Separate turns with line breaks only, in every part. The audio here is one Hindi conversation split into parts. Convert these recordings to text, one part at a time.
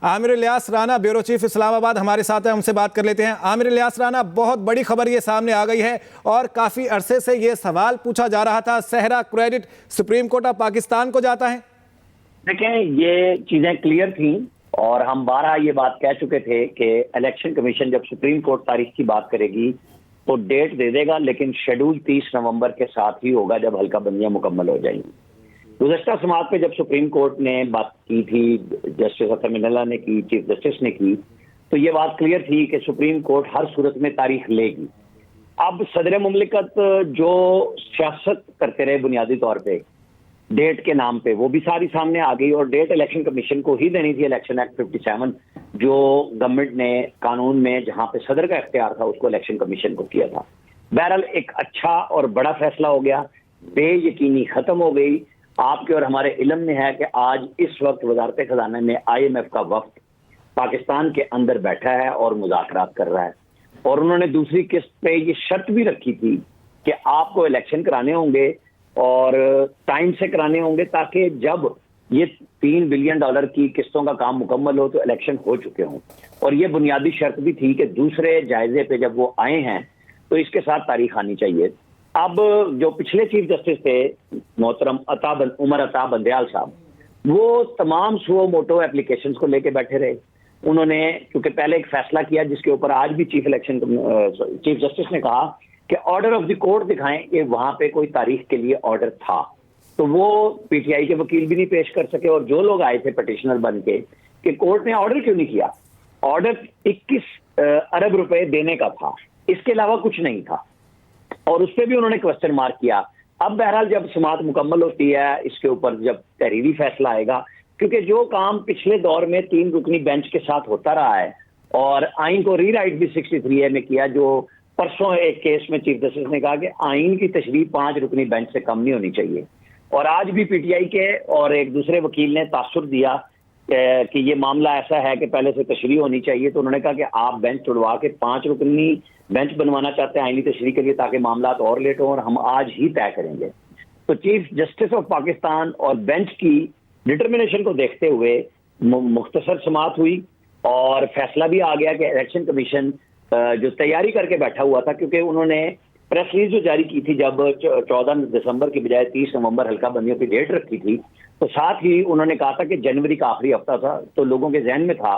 आमिर इलियास राना, ब्यूरो चीफ इस्लामाबाद हमारे साथ है, हमसे बात कर लेते हैं। आमिर इलियास राना, बहुत बड़ी खबर ये सामने आ गई है और काफी अरसे से ये सवाल पूछा जा रहा था, सेहरा credit supreme court of Pakistan को जाता है।
देखें, ये चीजें क्लियर थी और हम 12 ये बात कह चुके थे कि इलेक्शन कमीशन जब सुप्रीम कोर्ट तारीख की बात करेगी तो डेट दे देगा, लेकिन शेड्यूल 30 नवंबर के साथ ही होगा जब हल्का बंदियां मुकम्मल हो जाएंगी। गुज़श्ता समाअत पे जब सुप्रीम कोर्ट ने बात की थी, जस्टिस असम मिनल्ला ने की, चीफ जस्टिस ने की, तो ये बात क्लियर थी कि सुप्रीम कोर्ट हर सूरत में तारीख लेगी। अब सदर मुमलिकत जो सियासत करते रहे बुनियादी तौर पे डेट के नाम पे, वो भी सारी सामने आ गई और डेट इलेक्शन कमीशन को ही देनी थी। इलेक्शन एक्ट 57 जो गवर्नमेंट ने कानून में जहां पे सदर का इख्तियार था उसको इलेक्शन कमीशन को किया था। बहरहाल एक अच्छा और बड़ा फैसला हो गया, बेयकीनी खत्म हो गई। आपके और हमारे इल्म में है कि आज इस वक्त वजारत खजाना में IMF का वफ्द पाकिस्तान के अंदर बैठा है और मुज़ाकरात कर रहा है, और उन्होंने दूसरी किस्त पे ये शर्त भी रखी थी कि आपको इलेक्शन कराने होंगे और टाइम से कराने होंगे, ताकि जब ये $3 बिलियन की किस्तों का काम मुकम्मल हो तो इलेक्शन हो चुके हों। और ये बुनियादी शर्त भी थी कि दूसरे जायजे पे जब वो आए हैं तो इसके साथ तारीख आनी चाहिए। अब जो पिछले चीफ जस्टिस थे मोहतरम उमर अता बंदयाल साहब, वो तमाम सुओ मोटो एप्लीकेशंस को लेके बैठे रहे। उन्होंने क्योंकि पहले एक फैसला किया जिसके ऊपर आज भी चीफ जस्टिस ने कहा कि ऑर्डर ऑफ द कोर्ट दिखाएं कि वहां पे कोई तारीख के लिए ऑर्डर था, तो वो PTI के वकील भी नहीं पेश कर सके। और जो लोग आए थे पटिशनर बन के कि कोर्ट ने ऑर्डर क्यों नहीं किया, ऑर्डर 21 अरब रुपए देने का था, इसके अलावा कुछ नहीं था, और उस पर भी उन्होंने क्वेश्चन मार्क किया। अब बहरहाल जब समाअत मुकम्मल होती है, इसके ऊपर जब तहरीरी फैसला आएगा, क्योंकि जो काम पिछले दौर में 3 रुकनी बेंच के साथ होता रहा है और आइन को रीराइट भी 63A में किया, जो परसों एक केस में चीफ जस्टिस ने कहा कि आइन की तशरीह 5 रुकनी बेंच से कम नहीं होनी चाहिए। और आज भी PTI के और एक दूसरे वकील ने तासुर दिया कि ये मामला ऐसा है कि पहले से तशरीह होनी चाहिए, तो उन्होंने कहा कि आप बेंच तोड़वा के 5 रुकनी बेंच बनवाना चाहते हैं आइनी तशरीह के लिए, ताकि मामला और लेट हो, और हम आज ही तय करेंगे। तो चीफ जस्टिस ऑफ पाकिस्तान और बेंच की डिटर्मिनेशन को देखते हुए मुख्तसर समाअत हुई और फैसला भी आ गया कि इलेक्शन कमीशन जो तैयारी करके बैठा हुआ था, क्योंकि उन्होंने प्रेस रिलीज जो जारी की थी जब 14 दिसंबर की बजाय 30 नवंबर हल्का बंदियों की डेट रखी थी, तो साथ ही उन्होंने कहा था कि जनवरी का आखिरी हफ्ता था, तो लोगों के जहन में था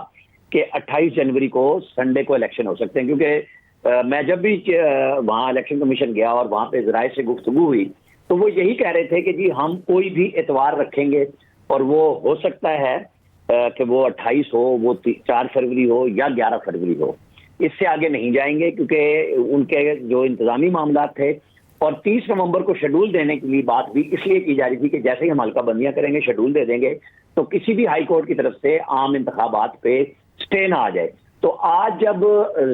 कि 28 जनवरी को संडे को इलेक्शन हो सकते हैं। क्योंकि मैं जब भी वहाँ इलेक्शन कमीशन गया और वहाँ पे जराये से गुफ्तगू हुई तो वो यही कह रहे थे कि जी हम कोई भी इतवार रखेंगे और वो हो सकता है कि वो 28 हो, वो 4 फरवरी हो या 11 फरवरी हो, इससे आगे नहीं जाएंगे, क्योंकि उनके जो इंतजामी मामला थे। और 30 नवंबर को शेड्यूल देने के लिए बात भी इसलिए की जा रही थी कि जैसे ही हम हल्का बंदियां करेंगे, शेड्यूल दे देंगे, तो किसी भी हाई कोर्ट की तरफ से आम इंतखाबात पे स्टे ना आ जाए। तो आज जब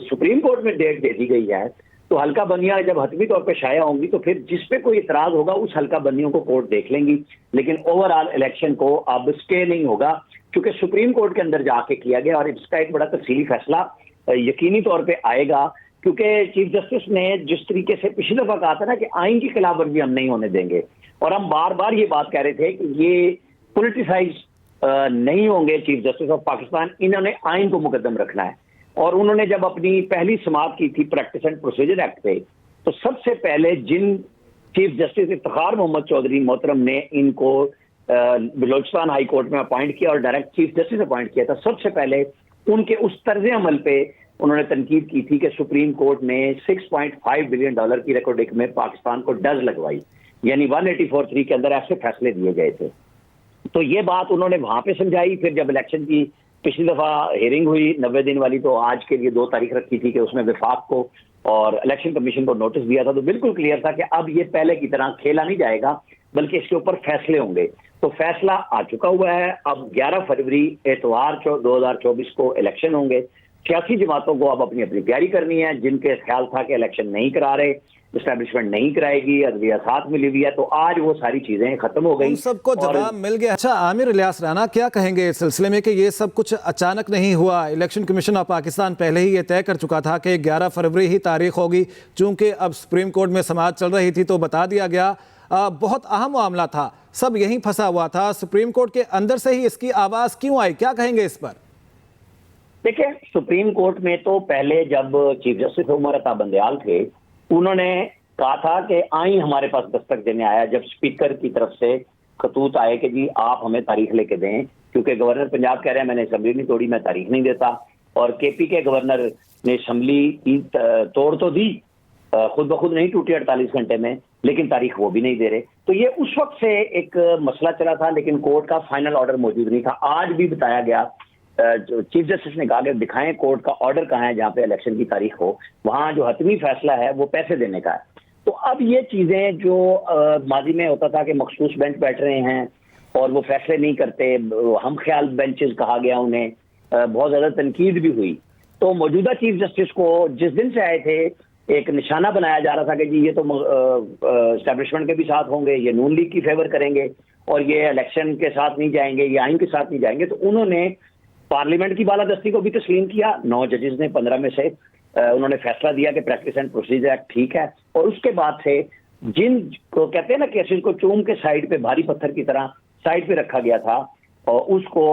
सुप्रीम कोर्ट में डेट दे दी गई है, तो हल्का बंदियां जब हतमी तौर पर शाया होंगी तो फिर जिस पे कोई इतराज होगा उस हल्का बंदियों को कोर्ट देख लेंगी, लेकिन ओवरऑल इलेक्शन को अब स्टे नहीं होगा, क्योंकि सुप्रीम कोर्ट के अंदर जाके किया गया। और इसका एक बड़ा तफसीली फैसला यकीनी तौर पे आएगा, क्योंकि चीफ जस्टिस ने जिस तरीके से पिछली दफा कहा था ना कि आइन की खिलाफवर्जी हम नहीं होने देंगे, और हम बार बार ये बात कह रहे थे कि ये पॉलिटिसाइज नहीं होंगे चीफ जस्टिस ऑफ पाकिस्तान, इन्होंने आइन को मुकद्दम रखना है। और उन्होंने जब अपनी पहली समाअत की थी प्रैक्टिस एंड प्रोसीजर एक्ट पे, तो सबसे पहले जिन चीफ जस्टिस इफ्तिखार मोहम्मद चौधरी मोहतरम ने इनको बलोचिस्तान हाई कोर्ट में अपॉइंट किया और डायरेक्ट चीफ जस्टिस अपॉइंट किया था, सबसे पहले उनके उस तर्ज अमल पे उन्होंने तनकीद की थी कि सुप्रीम कोर्ट ने $6.5 बिलियन की रिकॉर्डिंग में पाकिस्तान को डज लगवाई, यानी 184(3) के अंदर ऐसे फैसले दिए गए थे। तो ये बात उन्होंने वहां पे समझाई। फिर जब इलेक्शन की पिछली दफा हियरिंग हुई 90 दिन वाली, तो आज के लिए 2 तारीख रखी थी कि उसमें विफाक को और इलेक्शन कमीशन को नोटिस दिया था, तो बिल्कुल क्लियर था कि अब ये पहले की तरह खेला नहीं जाएगा, बल्कि इसके ऊपर फैसले होंगे। तो फैसला आ चुका हुआ है। अब 11 फरवरी एतवार 2024 को इलेक्शन होंगे। सियासी जमातों को अब अपनी अपनी तैयारी करनी है। जिनके ख्याल था कि इलेक्शन नहीं करा रहे, एस्टैब्लिशमेंट नहीं कराएगी, अदलिया साथ मिली हुई है, तो आज वो सारी चीजें खत्म हो गई,
सबको जवाब मिल गया। अच्छा आमिर इलियास राना, क्या कहेंगे इस सिलसिले में कि ये सब कुछ अचानक नहीं हुआ? इलेक्शन कमीशन ऑफ पाकिस्तान पहले ही ये तय कर चुका था कि 11 फरवरी ही तारीख होगी। चूंकि अब सुप्रीम कोर्ट में समाअत चल रही थी तो बता दिया गया, बहुत अहम मामला था, सब यहीं फंसा हुआ था। सुप्रीम कोर्ट के अंदर से ही इसकी आवाज क्यों आई, क्या कहेंगे इस पर?
देखिए, सुप्रीम कोर्ट में तो पहले जब चीफ जस्टिस उमर अता बंदयाल थे, उन्होंने कहा था कि आई हमारे पास दस्तक देने आया जब स्पीकर की तरफ से खतूत आए कि जी आप हमें तारीख लेके दें, क्योंकि गवर्नर पंजाब कह रहे हैं मैंने असेंबली नहीं तोड़ी, मैं तारीख नहीं देता, और केपी के गवर्नर ने असेंबली की तोड़ तो दी, खुद ब खुद नहीं टूटी 48 घंटे में, लेकिन तारीख वो भी नहीं दे रहे। तो ये उस वक्त से एक मसला चला था, लेकिन कोर्ट का फाइनल ऑर्डर मौजूद नहीं था। आज भी बताया गया, जो चीफ जस्टिस ने कहा कि दिखाएं कोर्ट का ऑर्डर कहाँ है जहां पे इलेक्शन की तारीख हो, वहां जो हतमी फैसला है वो पैसे देने का है। तो अब ये चीजें जो माजी में होता था कि मखसूस बेंच बैठ रहे हैं और वो फैसले नहीं करते, हम ख्याल बेंचेस कहा गया उन्हें, बहुत ज्यादा तनकीद भी हुई। तो मौजूदा चीफ जस्टिस को जिस दिन से आए थे एक निशाना बनाया जा रहा था कि जी ये तो एस्टेब्लिशमेंट के भी साथ होंगे, ये नून लीग की फेवर करेंगे और ये इलेक्शन के साथ नहीं जाएंगे, ये आइन के साथ नहीं जाएंगे। तो उन्होंने पार्लियामेंट की बालादस्ती को भी तस्लीम किया। 9 जजेस ने 15 में से उन्होंने फैसला दिया कि प्रैक्टिस एंड प्रोसीजर एक्ट ठीक है, और उसके बाद से जिन को कहते हैं ना केसेस को चूम के साइड पे भारी पत्थर की तरह साइड पे रखा गया था, और उसको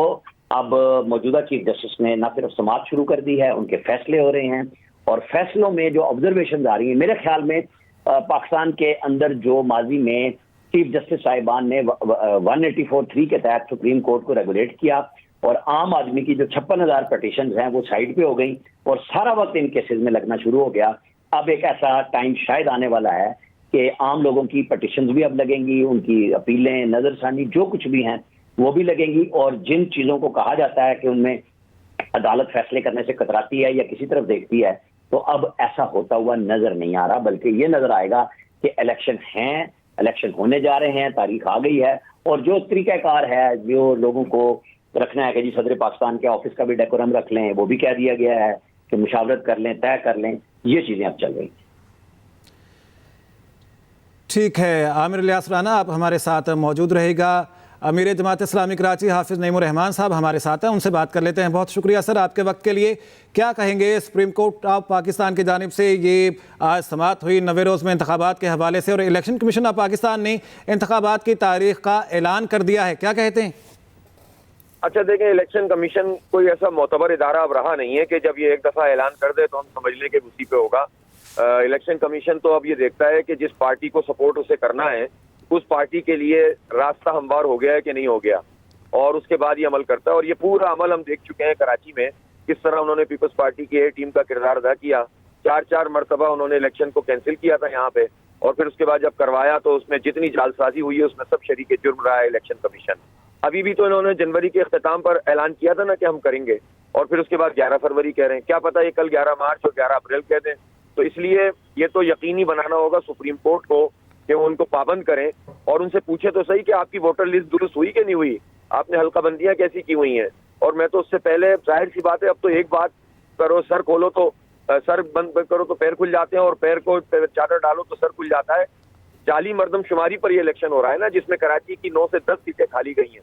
अब मौजूदा चीफ जस्टिस ने ना सिर्फ समाप्त शुरू कर दी है, उनके फैसले हो रहे हैं, और फैसलों में जो ऑब्जर्वेशन आ रही है, मेरे ख्याल में पाकिस्तान के अंदर जो माजी में चीफ जस्टिस साहिबान ने 184(3) के तहत सुप्रीम कोर्ट को रेगुलेट किया, और आम आदमी की जो 56,000 पटिशन हैं वो साइड पे हो गई और सारा वक्त इन केसेस में लगना शुरू हो गया। अब एक ऐसा टाइम शायद आने वाला है कि आम लोगों की पटिशन भी अब लगेंगी, उनकी अपीलें, नजरसानी जो कुछ भी हैं वो भी लगेंगी, और जिन चीजों को कहा जाता है कि उनमें अदालत फैसले करने से कतराती है या किसी तरफ देखती है, तो अब ऐसा होता हुआ नजर नहीं आ रहा, बल्कि ये नजर आएगा कि इलेक्शन हैं, इलेक्शन होने जा रहे हैं, तारीख आ गई है, और जो तरीकाकार है जो लोगों को रखना है कि जी सदर पाकिस्तान के ऑफिस का भी डेकोरम रख लें, वो भी कह दिया गया है कि मुशावरत कर लें, तय कर लें, ये चीजें अब चल रही।
ठीक है, आमिर इलियास राना आप हमारे साथ मौजूद रहेगा। अमीर जमात इस्लामी कराची हाफिज नईमुर रहमान साहब हमारे साथ हैं, उनसे बात कर लेते हैं। बहुत शुक्रिया सर आपके वक्त के लिए। क्या कहेंगे सुप्रीम कोर्ट ऑफ पाकिस्तान की जानिब से ये आज समाअत हुई 90 रोज़ में इंतखाबात के हवाले से, और इलेक्शन कमीशन ऑफ पाकिस्तान ने इंतखाबात की तारीख का ऐलान कर दिया है, क्या कहते हैं?
अच्छा देखें, इलेक्शन कमीशन कोई ऐसा मोतबर इदारा अब रहा नहीं है कि जब ये एक दफा ऐलान कर दे तो हम समझ लें कि उसी पे होगा। इलेक्शन कमीशन तो अब ये देखता है कि जिस पार्टी को सपोर्ट उसे करना है उस पार्टी के लिए रास्ता हमवार हो गया है कि नहीं हो गया, और उसके बाद ये अमल करता है। और ये पूरा अमल हम देख चुके हैं कराची में, किस तरह उन्होंने पीपल्स पार्टी की ए टीम का किरदार अदा किया। 4 मरतबा उन्होंने इलेक्शन को कैंसिल किया था यहाँ पे, और फिर उसके बाद जब करवाया तो उसमें जितनी जालसाजी हुई है उसमें सब शरीक जुर्म रहा है इलेक्शन कमीशन। अभी भी तो इन्होंने जनवरी के अख्ताम पर ऐलान किया था ना कि हम करेंगे, और फिर उसके बाद 11 फरवरी कह रहे हैं, क्या पता ये कल 11 मार्च और 11 अप्रैल कह दें। तो इसलिए ये तो यकीनी बनाना होगा सुप्रीम कोर्ट को कि वो उनको पाबंद करें, और उनसे पूछे तो सही कि आपकी वोटर लिस्ट दुरुस्त हुई कि नहीं हुई, आपने हल्काबंदियां कैसी की हुई हैं। और मैं तो उससे पहले, जाहिर सी बात है, अब तो एक बात करो, सर खोलो तो सर बंद करो तो पैर खुल जाते हैं, और पैर को चादर डालो तो सर खुल जाता है। जाली मर्दमशुमारी पर ये इलेक्शन हो रहा है ना, जिसमें कराची की 9 से 10 सीटें खाली गई हैं।